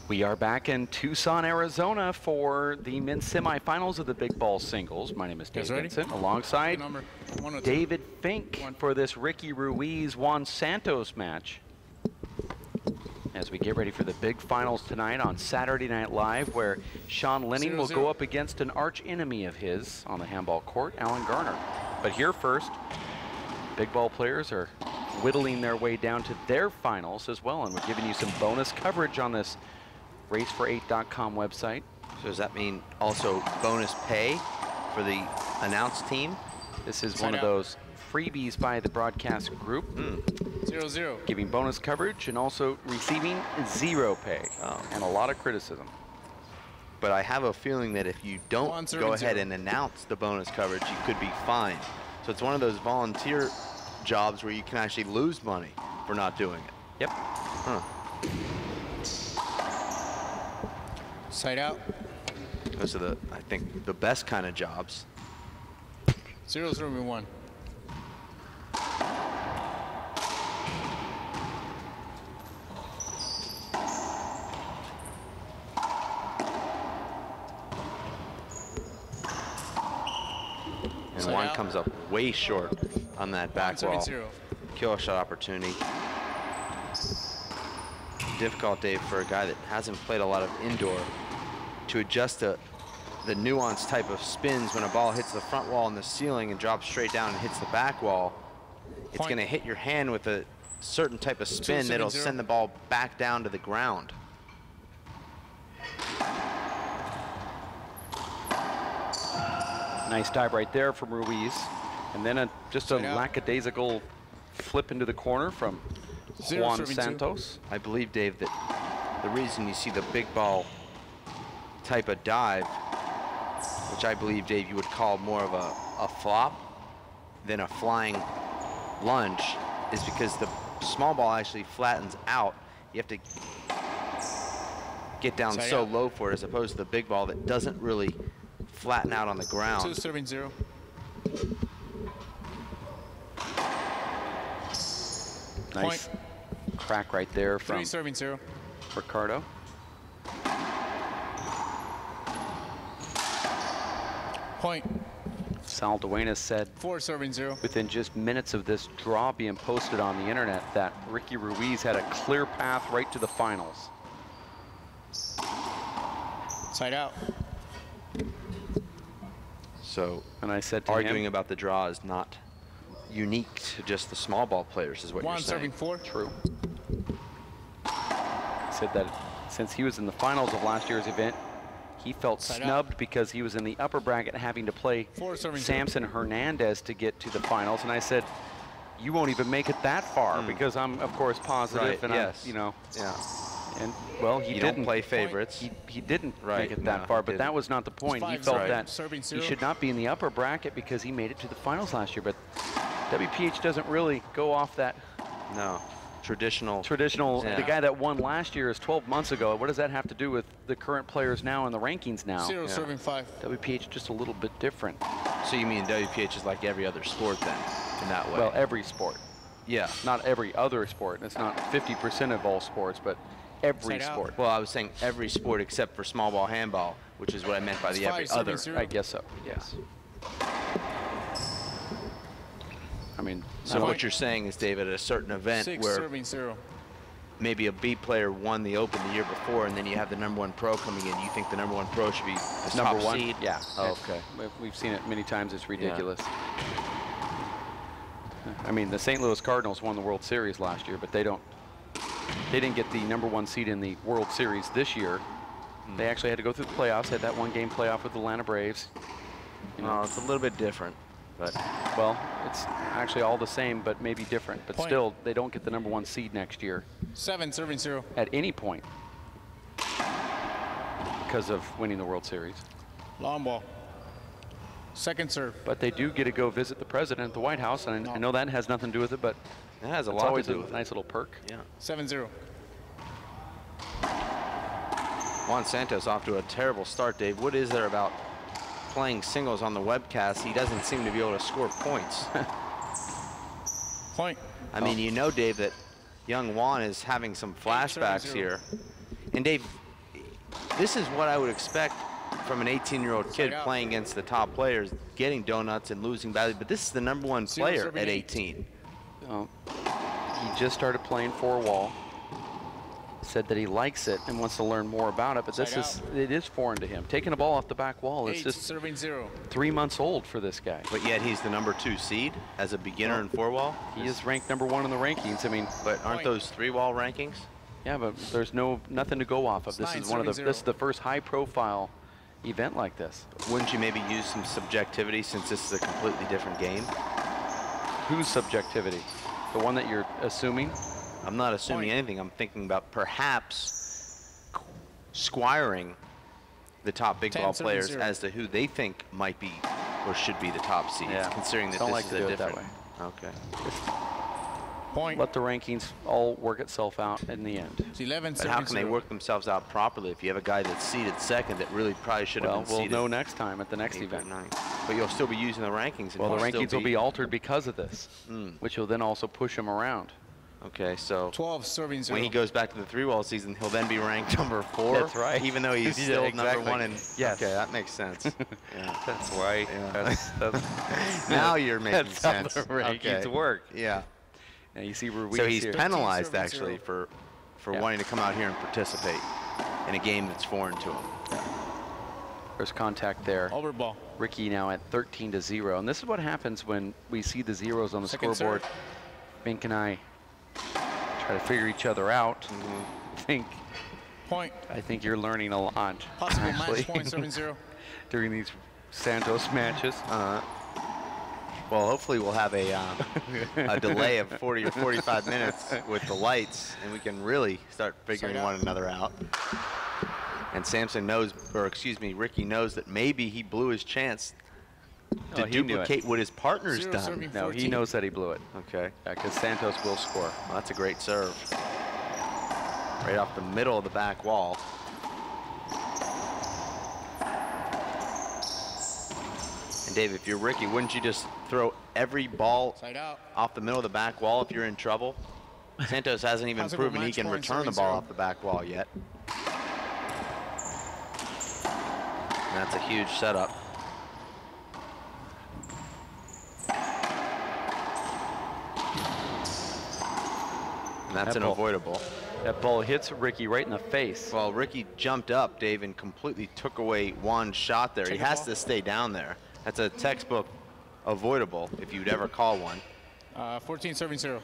We are back in Tucson, Arizona for the men's semifinals of the big ball singles. My name is Dave Vincent, alongside David Fink for this Ricky Ruiz Juan Santos match. As we get ready for the big finals tonight on Saturday Night Live, where Sean Lenning will go up against an arch enemy of his on the handball court, Alan Garner. But here first, big ball players are whittling their way down to their finals as well, and we're giving you some bonus coverage on this racefor8.com website. So does that mean also bonus pay for the announced team? This is one of those freebies by the broadcast group. 0-0. Giving bonus coverage and also receiving zero pay and a lot of criticism. But I have a feeling that if you don't go ahead and announce the bonus coverage, you could be fined. So it's one of those volunteer jobs where you can actually lose money for not doing it. Yep. Huh. Side out. Those are I think, the best kind of jobs. 0-0-1. And Juan comes up way short on that back wall. Kill shot opportunity. Difficult, Dave, for a guy that hasn't played a lot of indoor to adjust the nuanced type of spins when a ball hits the front wall and the ceiling and drops straight down and hits the back wall. It's going to hit your hand with a certain type of spin that'll send the ball back down to the ground. Nice dive right there from Ruiz. And then just a lackadaisical flip into the corner from Juan Santos. I believe, Dave, that the reason you see the big ball type of dive, which I believe, Dave, you would call more of a flop than a flying lunge, is because the small ball actually flattens out. You have to get down so low for it, as opposed to the big ball that doesn't really flatten out on the ground. 2-0. Nice crack right there from 3-0. Ricardo. Point. Sal Duenas said 4-0. within just minutes of this draw being posted on the internet that Ricky Ruiz had a clear path right to the finals. Side out. So, and I said to arguing about the draw is not unique to just the small ball players, is what you're saying. 1-4. True. He said that since he was in the finals of last year's event, he felt snubbed because he was in the upper bracket having to play Samson Hernandez to get to the finals. And I said, you won't even make it that far because I'm, of course, positive. And I'm, you know. Yeah. And, well, he didn't play favorites. He didn't make it that far, but that was not the point. He felt that he should not be in the upper bracket because he made it to the finals last year. But WPH doesn't really go off that. No. Traditional. The guy that won last year is 12 months ago. What does that have to do with the current players now and the rankings now? 0-5. WPH just a little bit different. So you mean WPH is like every other sport then, in that way? Well, every sport. Yeah. Not every other sport. It's not 50% of all sports, but every sport. Well, I was saying every sport except for small ball handball, which is what I meant by the every other. I guess so, yes. I mean, so what you're saying is, David, at a certain event where maybe a B player won the Open the year before, and then you have the #1 pro coming in, you think the #1 pro should be the top seed? Yeah. Oh, okay. We've seen it many times. It's ridiculous. I mean, the St. Louis Cardinals won the World Series last year, but they didn't get the #1 seed in the World Series this year. They actually had to go through the playoffs. Had that one-game playoff with the Atlanta Braves. You know, it's a little bit different. But, well, it's actually all the same, but maybe different. But still, they don't get the #1 seed next year. 7-0. At any point because of winning the World Series. Long ball. Second serve. But they do get to go visit the president at the White House, and I know that has nothing to do with it, but it has a lot to do with it. Nice little perk. Yeah. 7-0. Juan Santos off to a terrible start, Dave. What is there about playing singles on the webcast? He doesn't seem to be able to score points. Point. I mean, you know, Dave, that young Juan is having some flashbacks here. And Dave, this is what I would expect from an 18-year-old kid playing against the top players, getting donuts and losing badly. But this is the #1 player at 18. He just started playing 4-wall. Said that he likes it and wants to learn more about it, but it is foreign to him. Taking a ball off the back wall is just serving 0. 3 months old for this guy. But yet he's the #2 seed as a beginner in 4-wall. He is ranked #1 in the rankings. I mean, but aren't those 3-wall rankings? Yeah, but there's nothing to go off of. This is this is the first high-profile event like this. Wouldn't you maybe use some subjectivity since this is a completely different game? Whose subjectivity? The one that you're assuming? I'm not assuming anything. I'm thinking about perhaps squiring the top big ball players as to who they think might be or should be the top seeds, considering that this is a different way. Okay. Point. Let the rankings all work itself out in the end. It's 11. But how can they work themselves out properly if you have a guy that's seeded 2nd that really probably should have been seeded? We'll know next time at the next event. But you'll still be using the rankings. Well, the rankings will be altered because of this, which will then also push him around. Okay, so 12 serving 0. When he goes back to the 3-wall season, he'll then be ranked #4. That's right. Even though he's still #1 in. Yes. Okay, that makes sense. Yeah. That's right. Yeah. That's now you're making sense. That's how the rankings work. Yeah. And you see Ruiz so he's here. penalized actually for wanting to come out here and participate in a game that's foreign to him. Yeah. There's contact there. Over ball. Ricky now at 13-0, and this is what happens when we see the zeros on the scoreboard. Fink and I try to figure each other out. I think you're learning a lot. Possible actually, match point, serving 0. during these Santos matches. Well, hopefully we'll have a delay of 40 or 45 minutes with the lights, and we can really start figuring one another out. And Samson knows, or excuse me, Ricky knows that maybe he blew his chance to duplicate what his partner's done. No, he knows that he blew it. Okay. Because Santos will score. Well, that's a great serve. Right off the middle of the back wall. And Dave, if you're Ricky, wouldn't you just throw every ball off the middle of the back wall if you're in trouble? Santos hasn't even proven he can return the ball off the back wall yet. And that's a huge setup. And that's an avoidable. That ball hits Ricky right in the face. Well, Ricky jumped up, Dave, and completely took away Juan's shot there. He has to stay down there. That's a textbook avoidable, if you'd ever call one. 14 serving 0.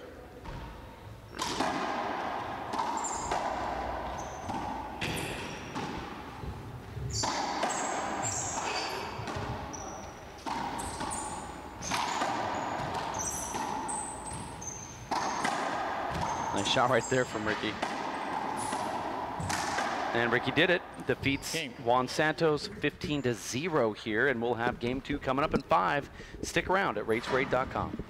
Nice shot right there from Ricky. And Ricky did it. Defeats Juan Santos 15-0 here, and we'll have game 2 coming up in 5. Stick around at ratesrate.com.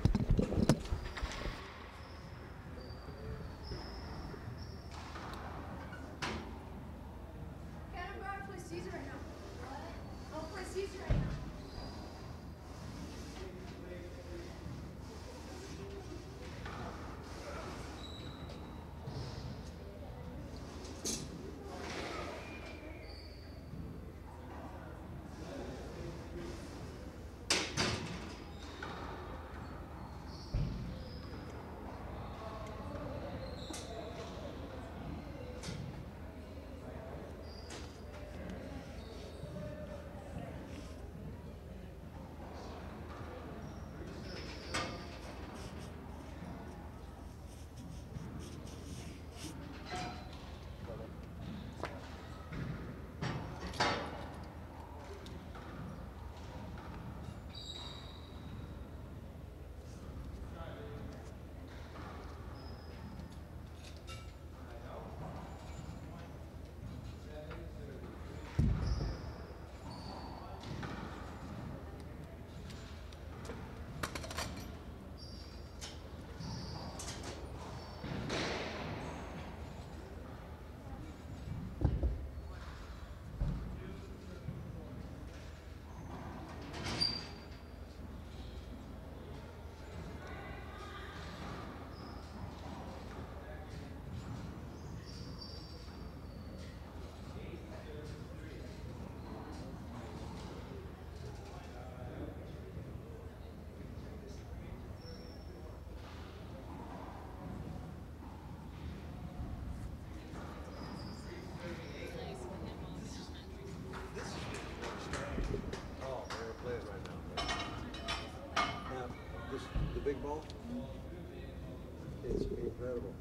incredible.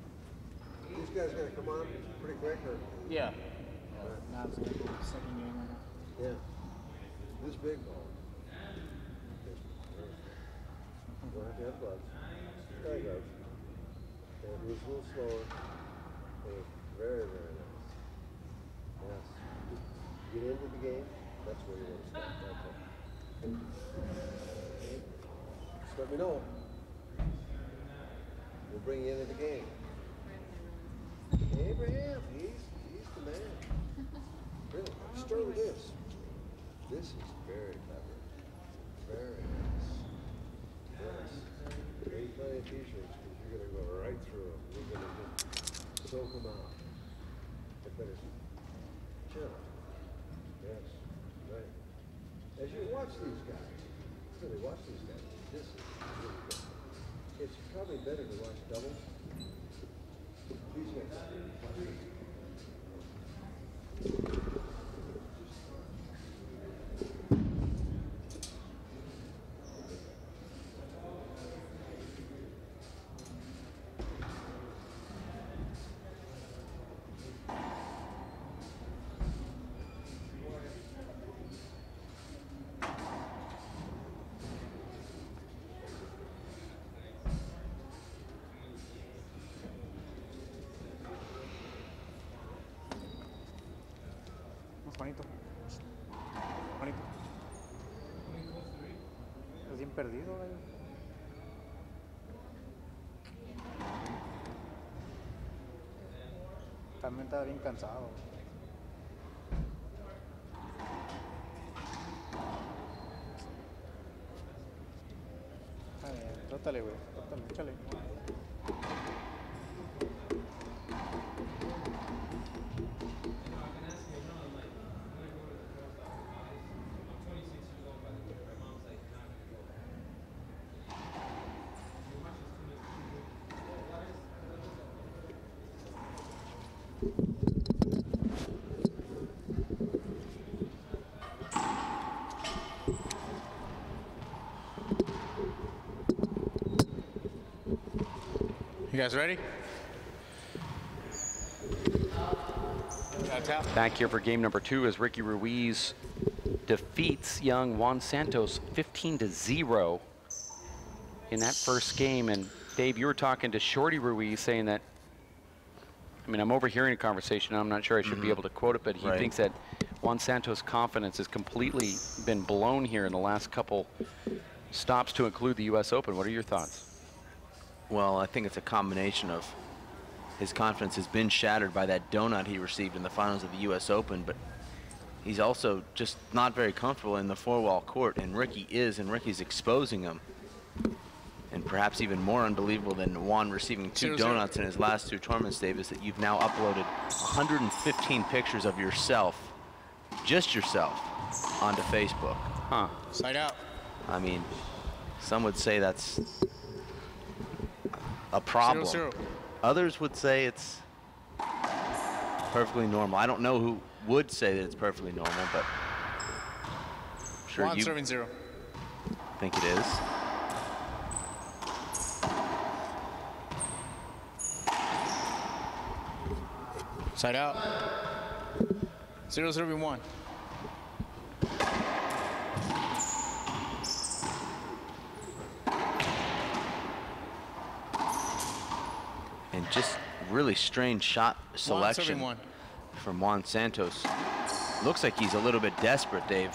These guys gonna come on pretty quick, or? Yeah. Now it's going to go to the second game right now. Yeah. This big ball. Don't have to have gloves. Try gloves. And it moves a little slower. And very, very nice. Yes. Get into the game. That's where you want to start. That's it. Just let me know. We'll bring you into the game. Abraham, he's the man. Really. Start with this. This is very clever. Very nice. Yes. Bring plenty of t-shirts because you're going to go right through them. You're going to just soak them out. Get better. Chill. Yes. Right. As you watch these guys, really watch these guys, this is really good. It's probably better to watch doubles. These guys. Watch this. Juanito. Juanito. Estás bien perdido, gallo. También estaba bien cansado. Está bien, trátale, güey. Trátale, échale. You guys ready? Back here for game number 2 as Ricky Ruiz defeats young Juan Santos 15-0 in that first game. And Dave, you were talking to Shorty Ruiz saying that, I mean, I'm overhearing a conversation. I'm not sure I should be able to quote it, but he thinks that Juan Santos' confidence has completely been blown here in the last couple stops to include the U.S. Open. What are your thoughts? Well, I think it's a combination of his confidence has been shattered by that donut he received in the finals of the U.S. Open, but he's also just not very comfortable in the four-wall court, and Ricky is, and Ricky's exposing him. And perhaps even more unbelievable than Juan receiving 2 donuts in his last 2 tournaments, Dave, is that you've now uploaded 115 pictures of yourself, just yourself, onto Facebook. Huh. Side out. I mean, some would say that's a problem. 0-0. Others would say it's perfectly normal. I don't know who would say that it's perfectly normal, but I'm sure Juan you serving 0. think it is. Side out. 0 serving 1. And just really strange shot selection Juan from Juan Santos. Looks like he's a little bit desperate, Dave.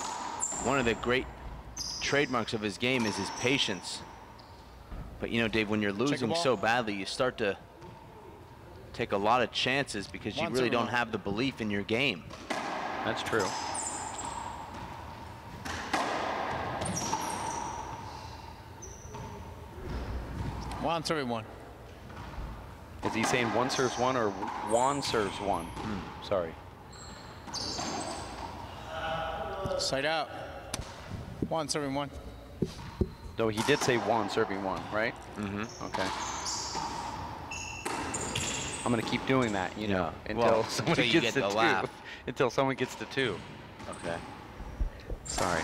One of the great trademarks of his game is his patience. But you know, Dave, when you're losing so badly, you start to take a lot of chances because you really don't have the belief in your game. That's true. Juan serving 1. Is he saying 1 serves 1 or Juan serves 1? Sorry. Side out. Juan serving 1. Though he did say Juan serving 1, right? Okay. I'm going to keep doing that, you know, until somebody gets the 2. Until someone gets the 2. Okay. Sorry.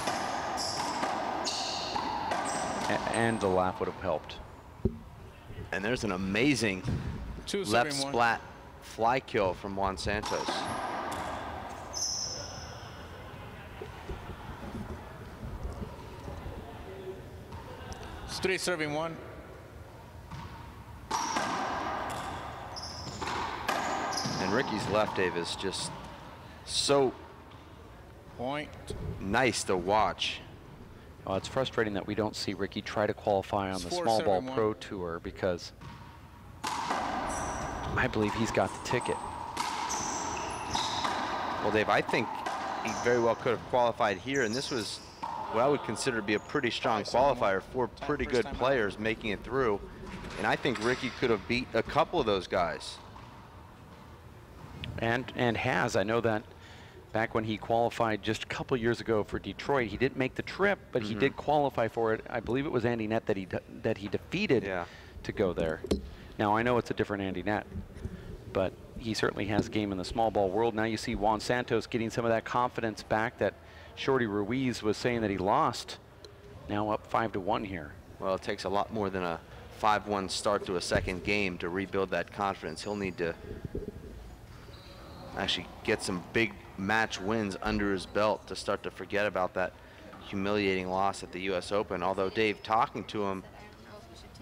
And the laugh would have helped. And there's an amazing left splat fly kill from Juan Santos. It's 3-1. And Ricky's left, Dave, is just so nice to watch. Oh, it's frustrating that we don't see Ricky try to qualify on the small ball pro tour, because I believe he's got the ticket. Well, Dave, I think he very well could have qualified here, and this was what I would consider to be a pretty strong qualifier. 4 pretty good players making it through, and I think Ricky could have beat a couple of those guys. And has. I know that back when he qualified just a couple years ago for Detroit, he didn't make the trip, but he did qualify for it. I believe it was Andy Nett that he defeated to go there. Now, I know it's a different Andy Nett, but he certainly has game in the small ball world. Now you see Juan Santos getting some of that confidence back that Shorty Ruiz was saying that he lost. Now up 5-1 here. Well, it takes a lot more than a 5-1 start to a second game to rebuild that confidence. He'll need to actually get some big match wins under his belt to start to forget about that humiliating loss at the US Open. Although, Dave, talking to him,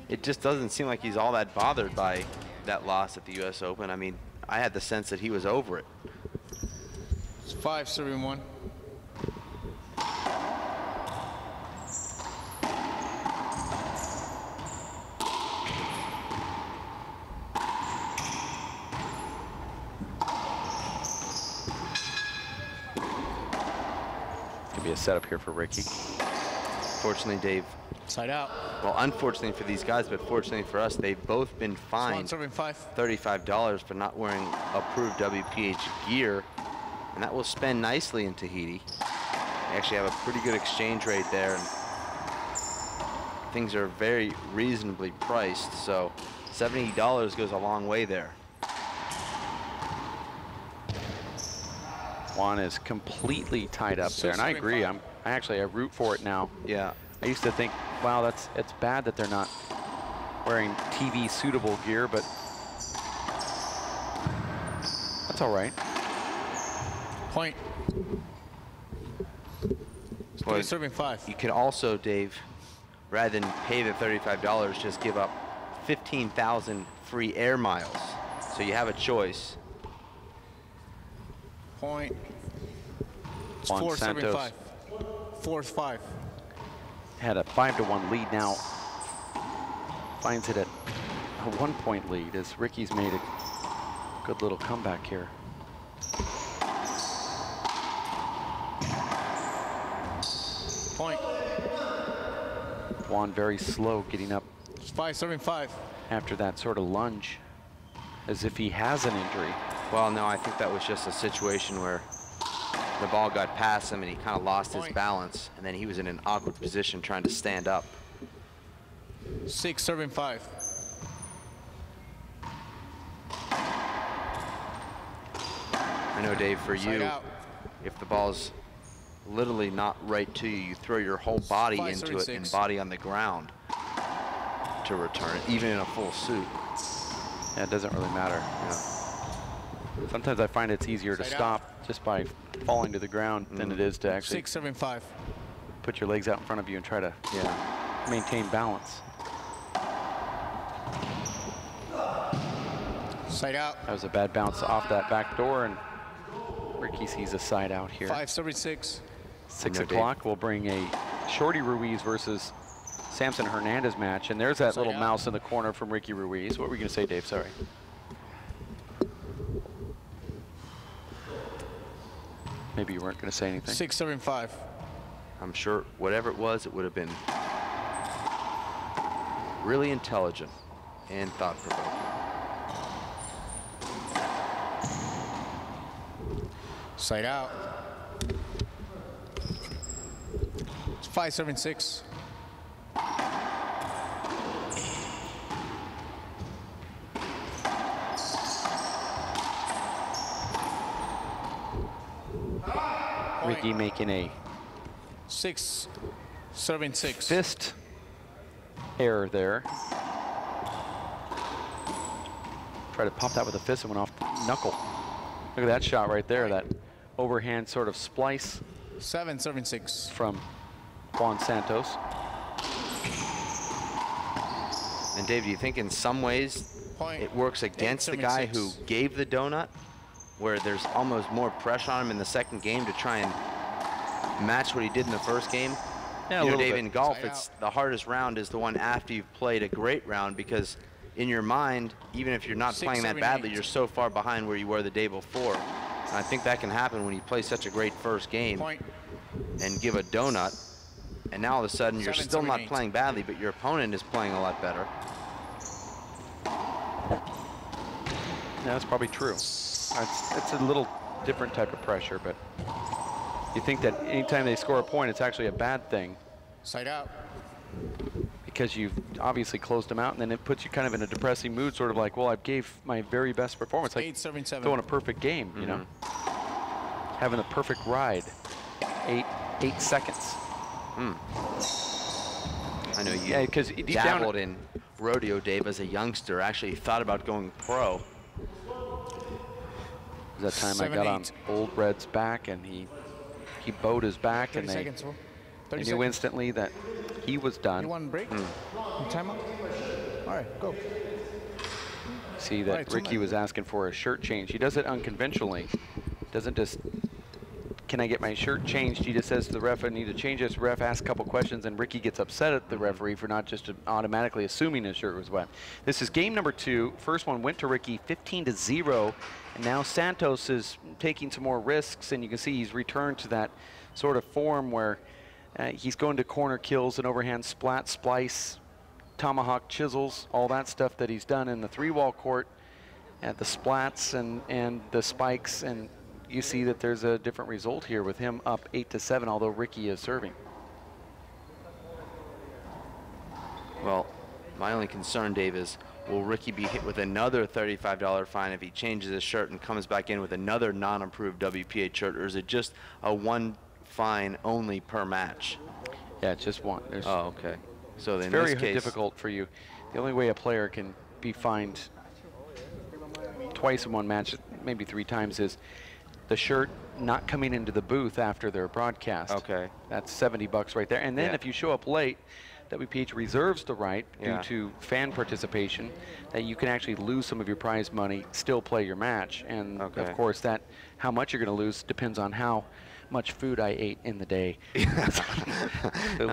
it just doesn't seem like he's all that bothered by that loss at the US Open. I mean, I had the sense that he was over it. It's 5-1. Be a setup here for Ricky. Fortunately, Dave. Side out. Well, unfortunately for these guys, but fortunately for us, they've both been fined $35 for not wearing approved WPH gear, and that will spend nicely in Tahiti. They actually have a pretty good exchange rate there, and things are very reasonably priced, so $70 goes a long way there. Juan is completely tied up there, and I agree. I root for it now. Yeah. I used to think, wow, it's bad that they're not wearing TV suitable gear, but that's all right. Point. Well, serving 5. You can also, Dave, rather than pay the $35, just give up 15,000 free air miles. So you have a choice. Point. It's Juan 4-5. Santos 4-5. had a 5-1 lead, now finds it at a 1-point lead as Ricky's made a good little comeback here. Point. Juan very slow getting up. It's 5-5. After that sort of lunge, as if he has an injury. Well, no, I think that was just a situation where the ball got past him and he kind of lost his balance, and then he was in an awkward position trying to stand up. 6-5. I know, Dave, for you, if the ball's literally not right to you, you throw your whole body into it and body on the ground to return it, even in a full suit. Yeah, it doesn't really matter. Yeah. Sometimes I find it's easier to stop just by falling to the ground than it is to actually 6-5. Put your legs out in front of you and try to maintain balance. Side out. That was a bad bounce off that back door, and Ricky sees a side out here. 5-6. 6 o'clock, we'll bring a Shorty Ruiz versus Samson Hernandez match, and there's that little mouse in the corner from Ricky Ruiz. What were you going to say, Dave? Sorry. Maybe you weren't going to say anything. 6-5. I'm sure whatever it would have been really intelligent and thought-provoking. Side out. It's 5-6. Ricky making a 6-6. Fist error there. Tried to pop that with a fist and went off the knuckle. Look at that shot right there, that overhand sort of splice. 7, serving 6. From Juan Santos. And Dave, do you think in some ways it works against the guy who gave the donut, where there's almost more pressure on him in the second game to try and match what he did in the first game? Yeah, you know, Dave, in golf, it's the hardest round is the one after you've played a great round, because in your mind, even if you're not playing that badly, you're so far behind where you were the day before. And I think that can happen when you play such a great first game and give a donut, and now all of a sudden you're still not playing badly, but your opponent is playing a lot better. Yeah, that's probably true. It's a little different type of pressure, but you think that anytime they score a point, it's actually a bad thing. Side out. Because you've obviously closed them out, and then it puts you kind of in a depressing mood, sort of like, well, I gave my very best performance. Like throwing a perfect game, you know? Having a perfect ride. 8 seconds. I know you dabbled in rodeo, Dave, as a youngster. Actually thought about going pro. That time I got on Old Red's back, and he bowed his back, and they knew instantly that he was done. You want a break? Timeout? All right, go. See that Ricky was asking for a shirt change. He does it unconventionally. Doesn't just, can I get my shirt changed? He just says to the ref, I need to change this. Ref asks a couple questions, and Ricky gets upset at the referee for not just automatically assuming his shirt was wet. This is game number 2. First one went to Ricky, 15-0. And now Santos is taking some more risks, and you can see he's returned to that sort of form where he's going to corner kills and overhand splat, splice, tomahawk chisels, all that stuff that he's done in the 3-wall court at the splats and the spikes, and you see that there's a different result here with him up 8-7, although Ricky is serving. Well, my only concern, Dave, is will Ricky be hit with another $35 fine if he changes his shirt and comes back in with another non-approved WPA shirt, or is it just a 1 fine only per match? Yeah, it's just 1. Oh, okay. So it's in very this case, difficult for you. The only way a player can be fined twice in 1 match, maybe 3 times, is the shirt not coming into the booth after their broadcast. Okay. That's $70 right there. And then if you show up late, WPH reserves the right due to fan participation that you can actually lose some of your prize money, still play your match. And of course, that how much you're going to lose depends on how much food I ate in the day,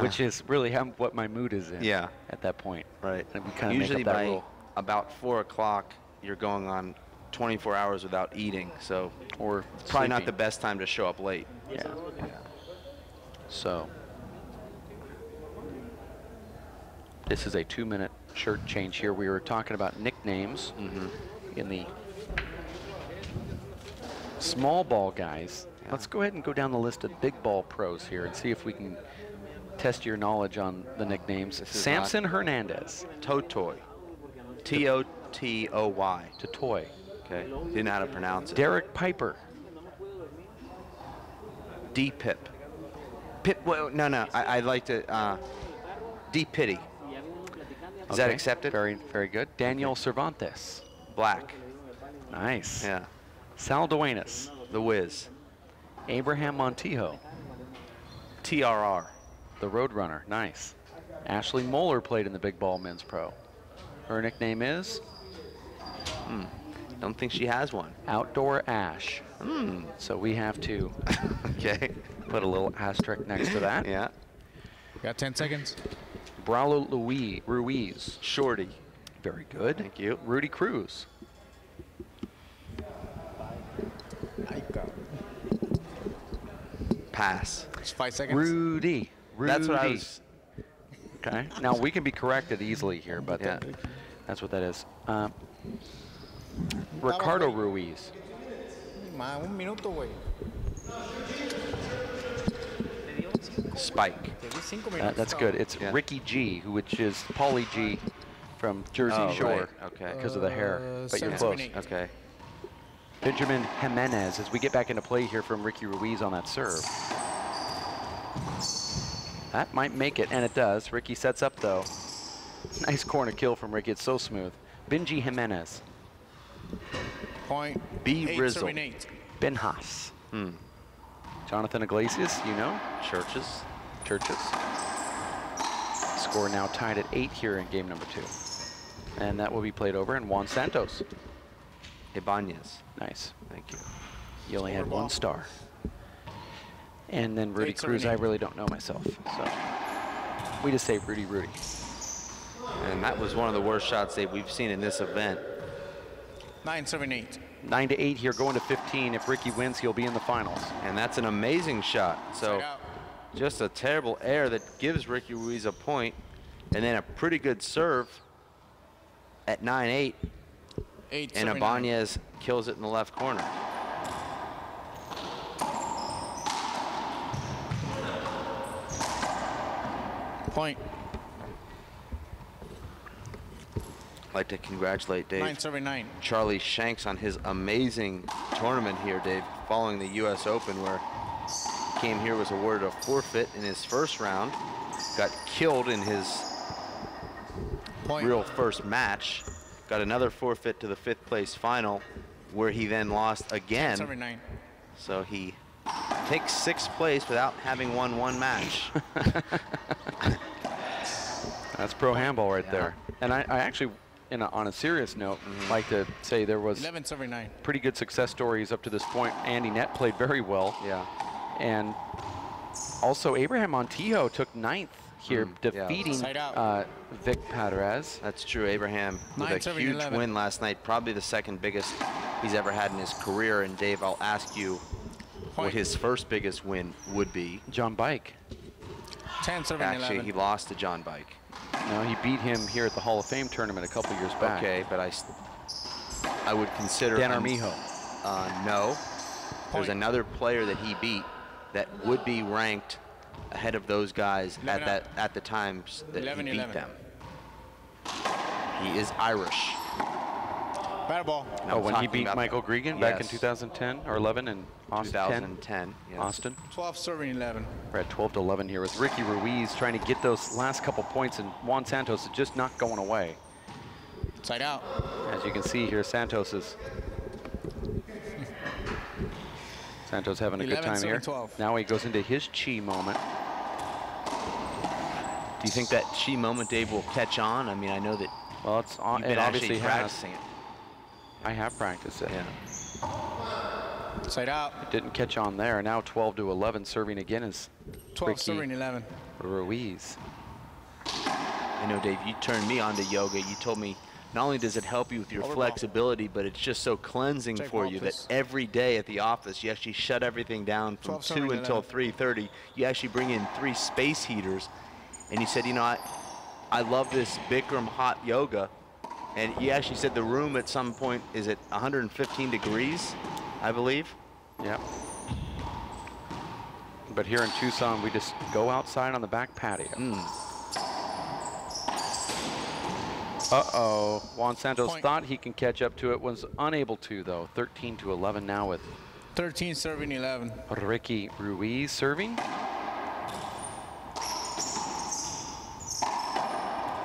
which is really what my mood is in at that point. Right. And we kind of usually make up that by rule. About 4 o'clock, you're going on 24 hours without eating, so or probably not the best time to show up late. Yeah. So this is a 2-minute shirt change here. We were talking about nicknames in the small ball guys. Let's go ahead and go down the list of big ball pros here and see if we can test your knowledge on the nicknames. Samson Hernandez. Totoy. T-O-T-O-Y. Totoy. Okay. Didn't know how to pronounce it. Derek Piper. D-Pip. Pip, well, no. I'd like to, D-Pitty. Is that accepted? Very, very good. Daniel Cervantes. Black. Nice. Yeah. Sal Duenas. The Wiz. Abraham Montijo. TRR. The Roadrunner. Nice. Ashley Moeller played in the Big Ball Men's Pro. Her nickname is? Don't think she has one. Outdoor Ash. So we have to put a little asterisk next to that. Yeah. Got 10 seconds. Braulo Ruiz. Shorty. Very good. Thank you. Rudy Cruz. Pass. It's 5 seconds. Rudy. That's what I was. Okay. Now we can be corrected easily here, but that's what that is. Ricardo Ruiz. Un minuto, güey. Spike. That's good. It's Ricky G, which is Paulie G from Jersey Shore. Right. Okay. Because of the hair. But you're close. Okay. Benjamin Jimenez, as we get back into play here from Ricky Ruiz on that serve. That might make it, and it does. Ricky sets up, though. Nice corner kill from Ricky. It's so smooth. Benji Jimenez. Point. B. Rizzle. 8-8. Ben Haas. Jonathan Iglesias, you know. Churches. Score now tied at 8 here in game number 2. And that will be played over in Juan Santos. Ibanez. Nice. Thank you. He only had 1 star. And then Rudy Cruz, I really don't know myself. So we just say Rudy. And that was one of the worst shots that we've seen in this event. 9-7-8. 9-8 here, going to 15. If Ricky wins, he'll be in the finals. And that's an amazing shot. So just a terrible error that gives Ricky Ruiz a point, and then a pretty good serve at 9-8. And Ibanez kills it in the left corner. Point. I'd like to congratulate Dave. 9-7-9. Charlie Shanks on his amazing tournament here, Dave, following the U.S. Open, where he came here, was awarded a forfeit in his first round, got killed in his real first match, got another forfeit to the 5th place final, where he then lost again. 9-7-9. So he takes 6th place without having won 1 match. That's pro handball right there. And I actually, on a serious note, like to say there was 11-7-9. pretty good success stories up to this point. Andy Nett played very well. Yeah. And also Abraham Montijo took 9th here, defeating Vic Paderez. That's true. Abraham with a huge win last night, probably the 2nd biggest he's ever had in his career. And Dave, I'll ask you what his first biggest win would be. John Bike. 10-7-11. Actually, he lost to John Bike. No, he beat him here at the Hall of Fame tournament a couple years back. Okay, but I would consider Dan Armijo. No. There's another player that he beat that would be ranked ahead of those guys at the times that he beat them. He is Irish. Bad ball. Oh, when he beat Michael Gregan back in 2010 or 11 in Austin. 2010, yes. Austin. 12-11. We're at 12-11 here with Ricky Ruiz trying to get those last couple points, and Juan Santos is just not going away. Side out. As you can see here, Santos having a good time here. 12. Now he goes into his chi moment. Do you think that chi moment, Dave, will catch on? I mean, I know that. Well, it's on. It obviously practicing has. I have practiced it. Yeah. Side out. It didn't catch on there. Now 12-11, serving again is 12-11. Ruiz. I know, Dave, you turned me on to yoga. You told me not only does it help you with your flexibility, but it's just so cleansing for you that every day at the office, you actually shut everything down from 2 until 3:30. You actually bring in 3 space heaters. And you said, you know, I love this Bikram hot yoga. And you actually said the room at some point is at 115 degrees, I believe. Yep. But here in Tucson, we just go outside on the back patio. Uh-oh. Juan Santos thought he can catch up to it, was unable to, though. 13-11 now with 13-11. Ricky Ruiz serving.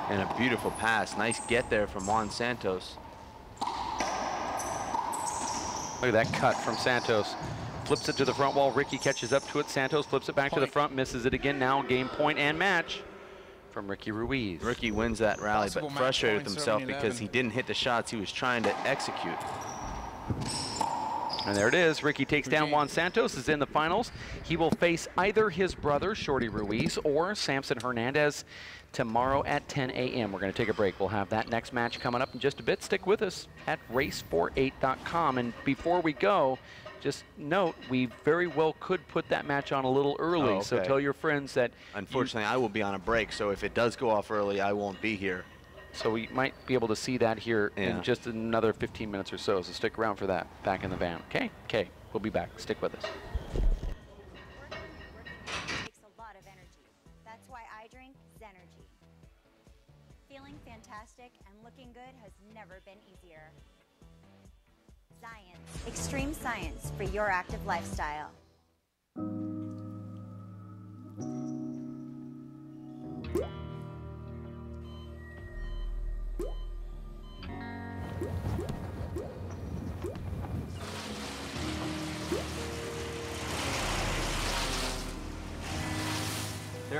And a beautiful pass. Nice get there from Juan Santos. Look at that cut from Santos. Flips it to the front wall. Ricky catches up to it. Santos flips it back to the front, misses it again. Now game point and match from Ricky Ruiz. Ricky wins that rally, but frustrated with himself because he didn't hit the shots he was trying to execute. And there it is. Ricky takes down Juan Santos, is in the finals. He will face either his brother, Shorty Ruiz, or Samson Hernandez tomorrow at 10 a.m. We're going to take a break. We'll have that next match coming up in just a bit. Stick with us at race48.com. And before we go, just note, we very well could put that match on a little early. Oh, okay. So tell your friends that... Unfortunately, I will be on a break, so if it does go off early, I won't be here. So we might be able to see that here in just another 15 minutes or so. So stick around for that back in the van. Okay? Okay. We'll be back. Stick with us. Takes a lot of energy. That's why I drink Zenergy. Feeling fantastic and looking good has never been easier. Science. Extreme science for your active lifestyle.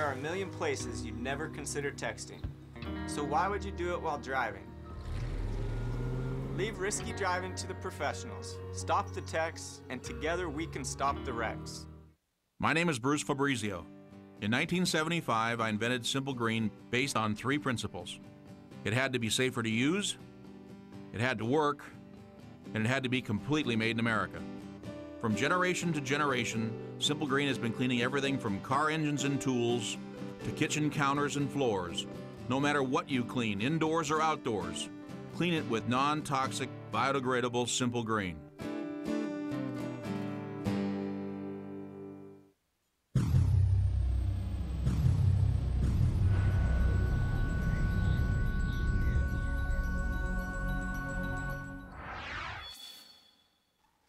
are a million places you'd never consider texting. So why would you do it while driving? Leave risky driving to the professionals. Stop the texts, and together we can stop the wrecks. My name is Bruce Fabrizio. In 1975, I invented Simple Green based on 3 principles. It had to be safer to use, it had to work, and it had to be completely made in America. From generation to generation, Simple Green has been cleaning everything from car engines and tools to kitchen counters and floors. No matter what you clean, indoors or outdoors, clean it with non-toxic, biodegradable Simple Green.